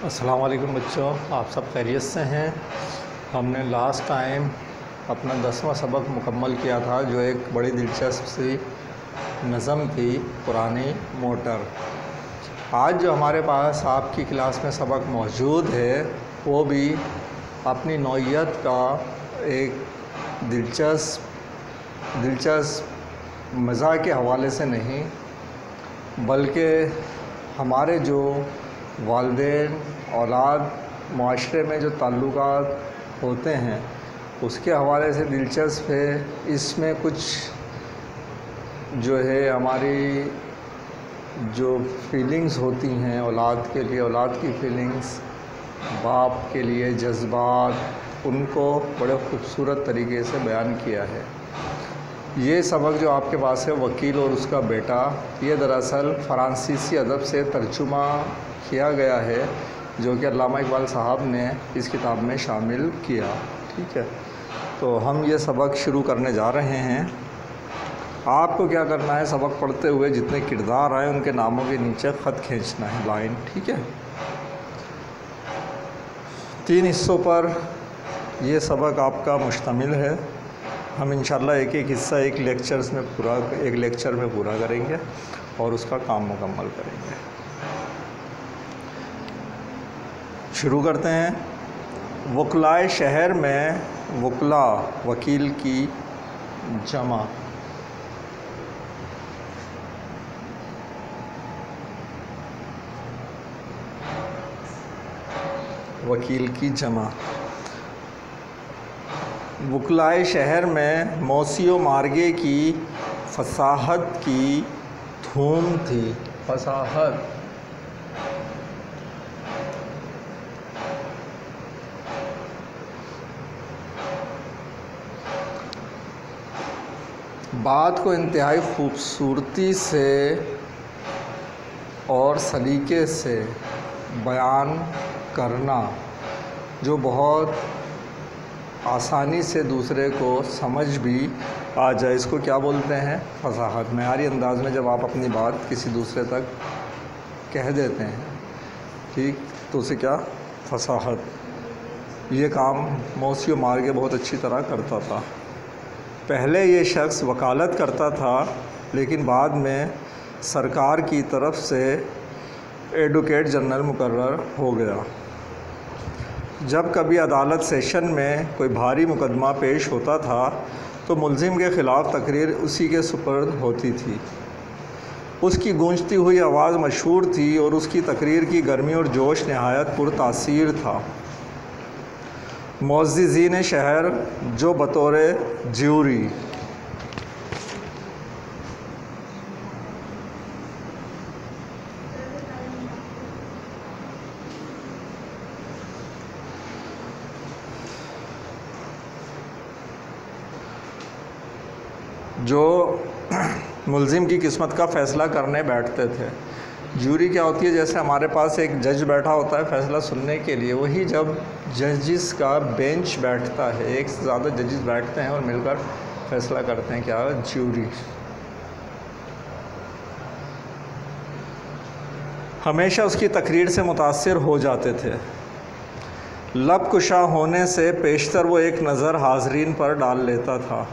अस्सलाम वालेकुम बच्चों, आप सब खैरियत से हैं। हमने लास्ट टाइम अपना 10वां सबक मुकम्मल किया था, जो एक बड़ी दिलचस्प सी नज़म थी, पुरानी मोटर। आज जो हमारे पास आपकी क्लास में सबक मौजूद है, वो भी अपनी नौइयत का एक दिलचस्प मज़ाक़ के हवाले से नहीं, बल्कि हमारे जो वालिदैन औलाद माशरे में जो ताल्लुकात होते हैं उसके हवाले से दिलचस्प है। इसमें कुछ जो है हमारी जो फीलिंग्स होती हैं औलाद के लिए, औलाद की फीलिंग्स, बाप के लिए जज्बात, उनको बड़े ख़ूबसूरत तरीके से बयान किया है। ये सबक जो आपके पास है, वकील और उसका बेटा, ये दरअसल फ़्रांसीसी अदब से तर्जुमा किया गया है, जो कि अल्लामा इकबाल साहब ने इस किताब में शामिल किया। ठीक है, तो हम ये सबक शुरू करने जा रहे हैं। आपको क्या करना है, सबक पढ़ते हुए जितने किरदार आए उनके नामों के नीचे ख़त खींचना है, लाइन। ठीक है, 3 हिस्सों पर यह सबक आपका मुश्तमिल है। हम इंशाल्लाह एक एक हिस्सा एक लेक्चर में पूरा करेंगे और उसका काम मुकम्मल करेंगे। शुरू करते हैं। वकलाए शहर में, वकला वकील की जमा। वकील की जमा। वकलाए शहर में मौसियो मार्गे की फसाहत की धूम थी। फसाहत, बात को इंतहाई ख़ूबसूरती से और सलीके से बयान करना, जो बहुत आसानी से दूसरे को समझ भी आ जाए, इसको क्या बोलते हैं? फसाहत। मेयारी अंदाज में जब आप अपनी बात किसी दूसरे तक कह देते हैं, ठीक, तो उसे क्या? फसाहत। ये काम मौसियो मार्गे बहुत अच्छी तरह करता था। पहले ये शख्स वकालत करता था, लेकिन बाद में सरकार की तरफ से एडवोकेट जनरल मुकर्रर हो गया। जब कभी अदालत सेशन में कोई भारी मुकदमा पेश होता था तो मुल्ज़िम के ख़िलाफ़ तकरीर उसी के सुपर्द होती थी। उसकी गूंजती हुई आवाज़ मशहूर थी और उसकी तकरीर की गर्मी और जोश नहायत पुरतासीर था। मुअज़्ज़िज़ीन शहर, जो बतौर ज्यूरी जो मुल्ज़िम की किस्मत का फ़ैसला करने बैठते थे। जूरी क्या होती है? जैसे हमारे पास एक जज बैठा होता है फ़ैसला सुनने के लिए, वही जब जजिस का बेंच बैठता है, एक से ज़्यादा जजिस बैठते हैं और मिलकर फ़ैसला करते हैं, क्या? जूरी। हमेशा उसकी तकरीर से मुतासिर हो जाते थे। लब कुशा होने से पेशतर वो एक नज़र हाज़रीन पर डाल लेता था।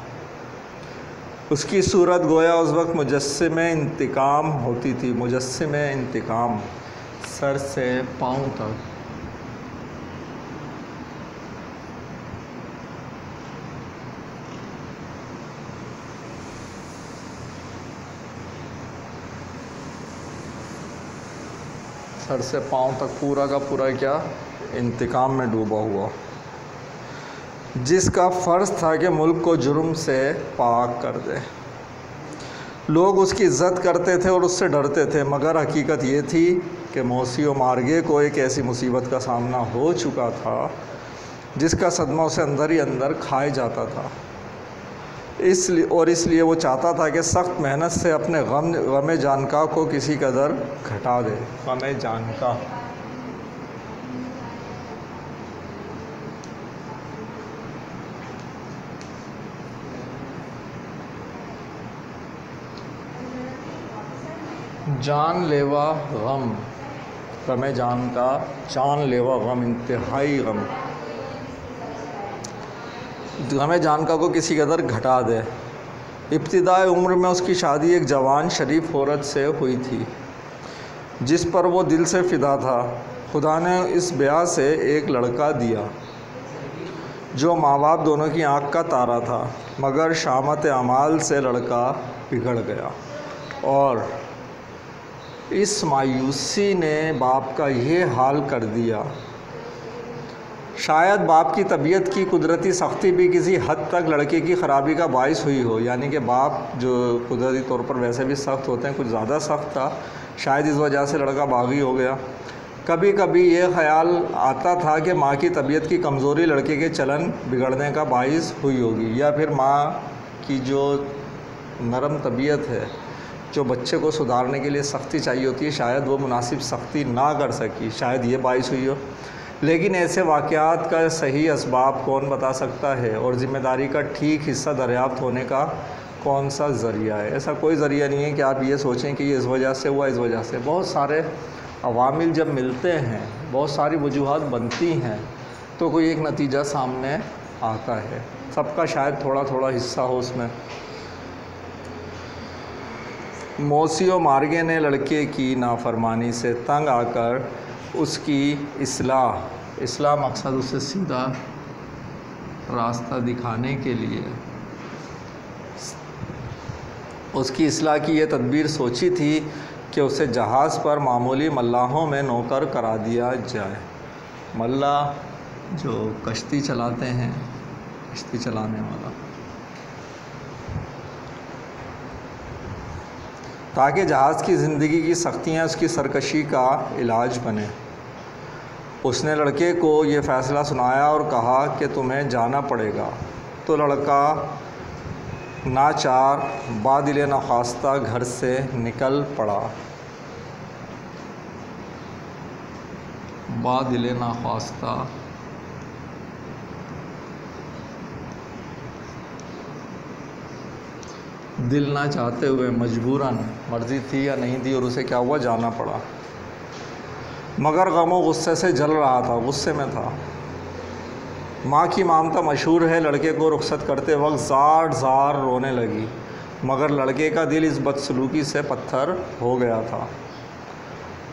उसकी सूरत गोया उस वक्त मुजस्सिमे इंतकाम होती थी। मुजस्सिमे इंतकाम, सर से पाँव तक। सर से पाँव तक पूरा का पूरा क्या? इंतकाम में डूबा हुआ, जिसका फ़र्ज़ था कि मुल्क को जुर्म से पाक कर दे। लोग उसकी इज़्ज़त करते थे और उससे डरते थे, मगर हकीकत ये थी कि मौसियो मार्गे को एक ऐसी मुसीबत का सामना हो चुका था जिसका सदमा उसे अंदर ही अंदर खाए जाता था। इसलिए वो चाहता था कि सख्त मेहनत से अपने गम जानका को किसी कदर घटा दे। गम जानका, जानलेवा गम। गम जान का जान लेवा गम, इंतहाई गम। गम जान का को किसी कदर घटा दे। इब्तिदाई उम्र में उसकी शादी एक जवान शरीफ औरत से हुई थी जिस पर वो दिल से फ़िदा था। खुदा ने इस ब्याह से एक लड़का दिया जो माँ बाप दोनों की आँख का तारा था, मगर शामत अमाल से लड़का बिगड़ गया और इस मायूसी ने बाप का ये हाल कर दिया। शायद बाप की तबीयत की कुदरती सख्ती भी किसी हद तक लड़के की ख़राबी का बाइस हुई हो, यानी कि बाप जो कुदरती तौर पर वैसे भी सख्त होते हैं, कुछ ज़्यादा सख्त था, शायद इस वजह से लड़का बागी हो गया। कभी कभी ये ख़्याल आता था कि माँ की तबीयत की कमज़ोरी लड़के के चलन बिगड़ने का बाइस हुई होगी, या फिर माँ की जो नरम तबीयत है, जो बच्चे को सुधारने के लिए सख्ती चाहिए होती है, शायद वो मुनासिब सख्ती ना कर सकी, शायद ये बाइस हुई हो। लेकिन ऐसे वाक़यात का सही असबाब कौन बता सकता है और ज़िम्मेदारी का ठीक हिस्सा दरियाफ़्त होने का कौन सा ज़रिया है? ऐसा कोई ज़रिया नहीं है कि आप ये सोचें कि ये इस वजह से हुआ, इस वजह से। बहुत सारे अवामिल जब मिलते हैं, बहुत सारी वजूहात बनती हैं, तो कोई एक नतीजा सामने आता है। सबका शायद थोड़ा थोड़ा हिस्सा हो उसमें। मोसियो मार्गे ने लड़के की नाफरमानी से तंग आकर उसकी इस्लाह मकसद उसे सीधा रास्ता दिखाने के लिए उसकी इस्लाह की ये तदबीर सोची थी कि उसे जहाज़ पर मामूली मल्लाहों में नौकर करा दिया जाए। मल्लाह जो कश्ती चलाते हैं, कश्ती चलाने वाला, ताकि जहाज़ की ज़िंदगी की सख्तियाँ उसकी सरकशी का इलाज बने। उसने लड़के को ये फ़ैसला सुनाया और कहा कि तुम्हें जाना पड़ेगा। तो लड़का नाचार बादिल नख्वास्ता घर से निकल पड़ा। बादिल नख्वास्ता दिल ना चाहते हुए, मजबूरन, मर्ज़ी थी या नहीं थी, और उसे क्या हुआ, जाना पड़ा। मगर गम व गुस्से से जल रहा था, गुस्से में था। माँ की ममता मशहूर है, लड़के को रुखसत करते वक्त ज़ार ज़ार रोने लगी, मगर लड़के का दिल इस बदसलूकी से पत्थर हो गया था।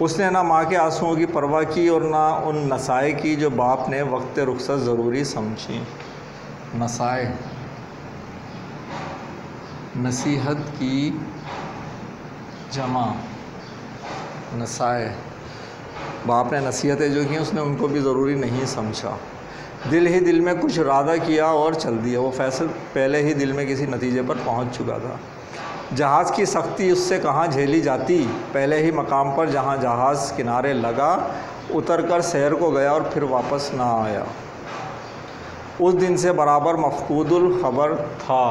उसने ना माँ के आंसुओं की परवाह की और ना उन नसाए की जो बाप ने वक्त रुखसत ज़रूरी समझी। नसाए, नसीहत की जमा, नसाए। बाप ने नसीहतें जो की उसने उनको भी ज़रूरी नहीं समझा। दिल ही दिल में कुछ इरादा किया और चल दिया। वो फैसल पहले ही दिल में किसी नतीजे पर पहुंच चुका था। जहाज़ की सख्ती उससे कहाँ झेली जाती। पहले ही मकाम पर जहाँ जहाज़ किनारे लगा, उतरकर शहर को गया और फिर वापस ना आया। उस दिन से बराबर मफकूदुल खबर था।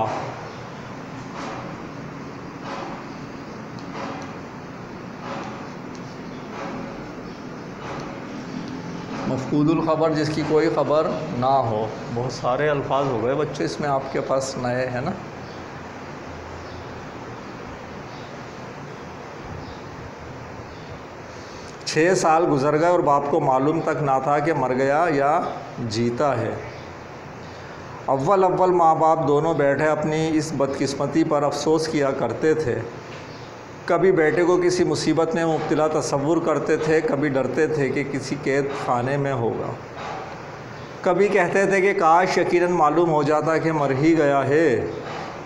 मफकूदुल ख़बर, जिसकी कोई ख़बर ना हो। बहुत सारे अल्फाज हो गए बच्चों इसमें आपके पास नए, हैं ना। छः साल गुजर गए और बाप को मालूम तक ना था कि मर गया या जीता है। अव्वल माँ बाप दोनों बैठे अपनी इस बदकिस्मती पर अफसोस किया करते थे। कभी बेटे को किसी मुसीबत में मुब्तला तसव्वुर करते थे, कभी डरते थे कि किसी कैद खाने में होगा। कभी कहते थे कि काश यकीनन मालूम हो जाता कि मर ही गया है।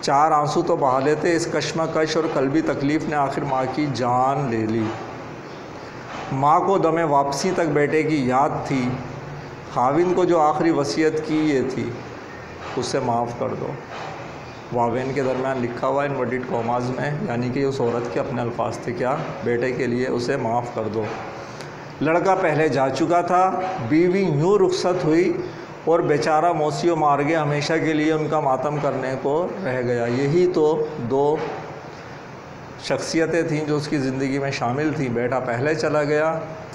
चार आंसू तो बहा लेते। इस कश्मकश और कल्बी तकलीफ़ ने आखिर माँ की जान ले ली। माँ को दमे वापसी तक बेटे की याद थी। खाविन को जो आखिरी वसीयत की ये थी, उसे माफ़ कर दो। वावेन के दरमियान लिखा हुआ इनवर्टेड कॉमास में, यानी कि उस औरत के अपने अल्फाज थे क्या, बेटे के लिए उसे माफ़ कर दो। लड़का पहले जा चुका था, बीवी यूँ रुखसत हुई और बेचारा मोसियो मार्गे हमेशा के लिए उनका मातम करने को रह गया। यही तो दो शख्सियतें थीं जो उसकी ज़िंदगी में शामिल थीं। बेटा पहले चला गया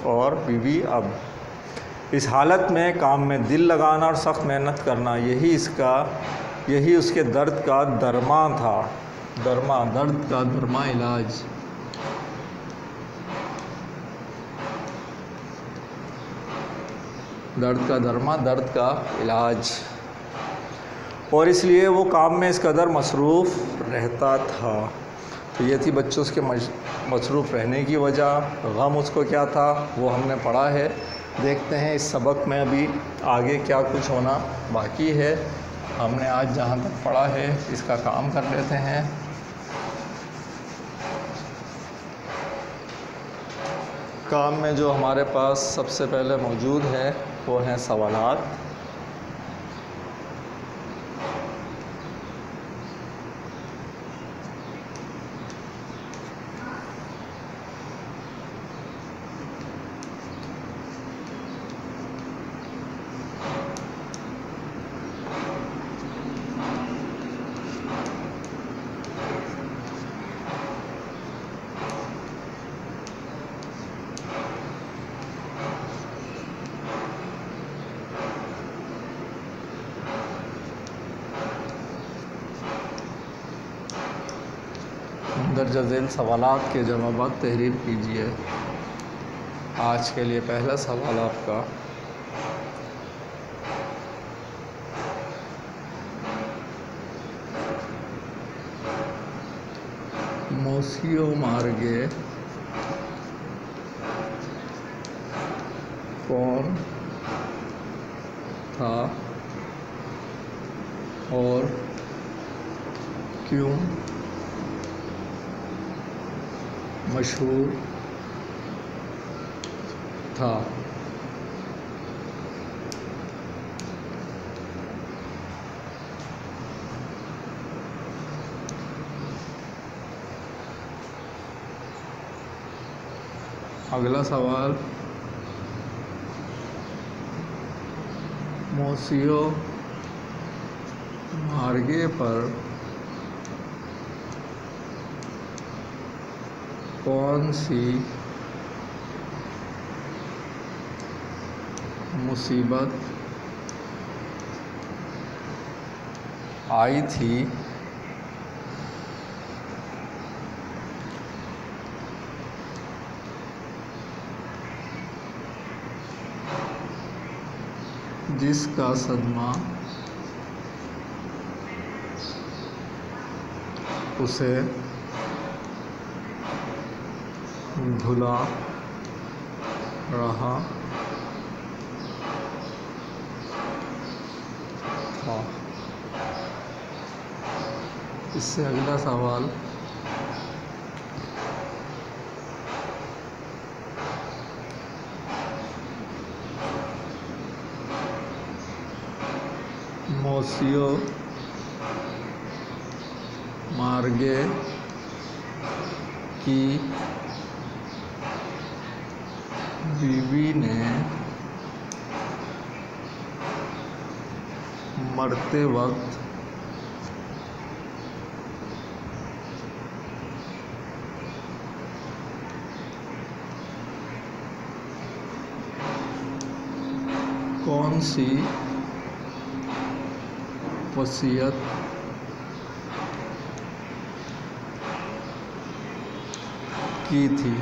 और बीवी अब। इस हालत में काम में दिल लगाना और सख्त मेहनत करना, यही उसके दर्द का दरमा था। दर्द का दरमा इलाज। दर्द का दरमा, दर्द का इलाज। और इसलिए वो काम में इस कदर मसरूफ़ रहता था। तो ये थी बच्चों उसके मसरूफ़ रहने की वजह। गम उसको क्या था वो हमने पढ़ा है। देखते हैं इस सबक में अभी आगे क्या कुछ होना बाकी है। हमने आज जहाँ तक पढ़ा है इसका काम कर लेते हैं। काम में जो हमारे पास सबसे पहले मौजूद है वो हैं सवालात। दर्ज झेल सवालात के जवाब तहरीर कीजिए। आज के लिए पहला सवाल आपका, मोसियो मार्गे कौन था और क्यों मशहूर था? अगला सवाल, मोसियो मार्गे पर कौन सी मुसीबत आई थी जिसका सदमा उसे भुला रहा था? इससे अगला सवाल, मोसियो मार्गे की बीवी ने मरते वक्त कौन सी वसीयत की थी?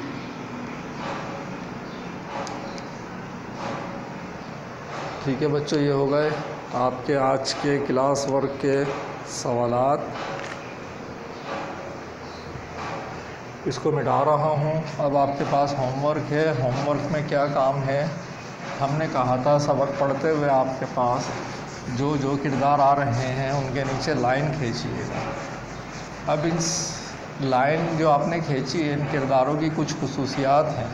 ठीक है बच्चों, ये हो गए आपके आज के क्लास वर्क के सवालात। इसको मिटा रहा हूँ। अब आपके पास होमवर्क है। होमवर्क में क्या काम है? हमने कहा था सबक पढ़ते हुए आपके पास जो जो किरदार आ रहे हैं उनके नीचे लाइन खींचिएगा। अब इस लाइन जो आपने खींची है, इन किरदारों की कुछ खुसूसियात हैं।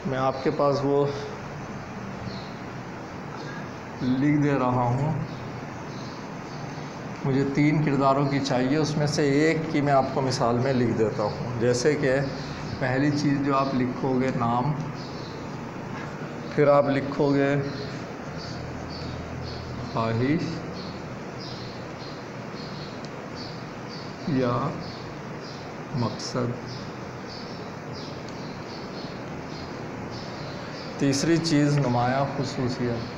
मैं आपके पास वो लिख दे रहा हूँ। मुझे 3 किरदारों की चाहिए, उसमें से एक की मैं आपको मिसाल में लिख देता हूँ। जैसे कि पहली चीज़ जो आप लिखोगे नाम, फिर आप लिखोगे ख्वाहिश या मकसद। तीसरी चीज़ नुमाया खुसूसियत।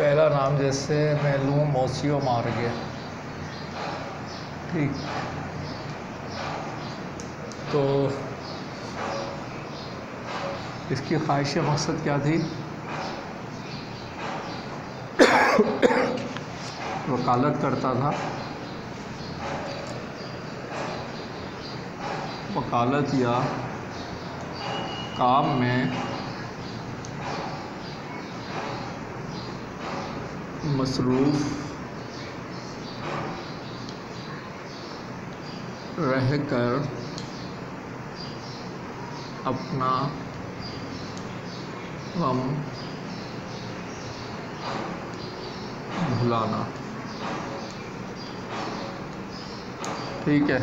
पहला नाम जैसे मैं लूँ मौसियो मार गया, ठीक। तो इसकी ख्वाहिश मकसद क्या थी? वकालत करता था। वकालत या काम में मसरूफ़ रहकर अपना गम भुलाना, ठीक है।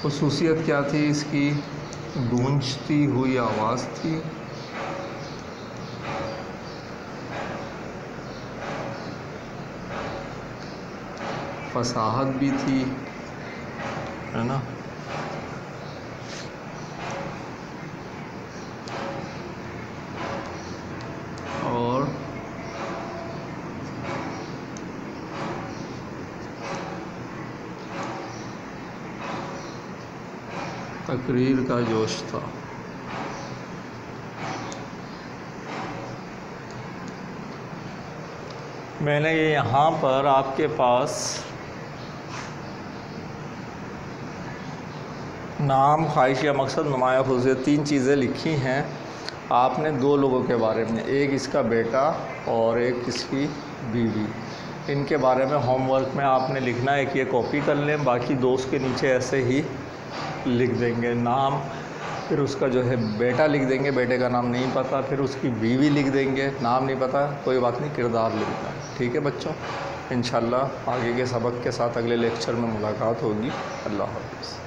खुसूसियत क्या थी इसकी? गूंजती हुई आवाज़ थी, फसाहत भी थी, है ना, और तकरीर का जोश था। मैंने ये यहाँ पर आपके पास नाम, ख्वाहिश या मकसद, नुमाया खुसूसियत 3 चीज़ें लिखी हैं। आपने 2 लोगों के बारे में, एक इसका बेटा और एक इसकी बीवी, इनके बारे में होमवर्क में आपने लिखना है कि ये कॉपी कर लें। बाकी दोस्त के नीचे ऐसे ही लिख देंगे नाम, फिर उसका जो है बेटा लिख देंगे, बेटे का नाम नहीं पता, फिर उसकी बीवी लिख देंगे, नाम नहीं पता, कोई बात नहीं, किरदार लिखना है, ठीक है बच्चों। इंशाल्लाह आगे के सबक के साथ अगले लेक्चर में मुलाकात होगी। अल्लाह हाफ़िज़।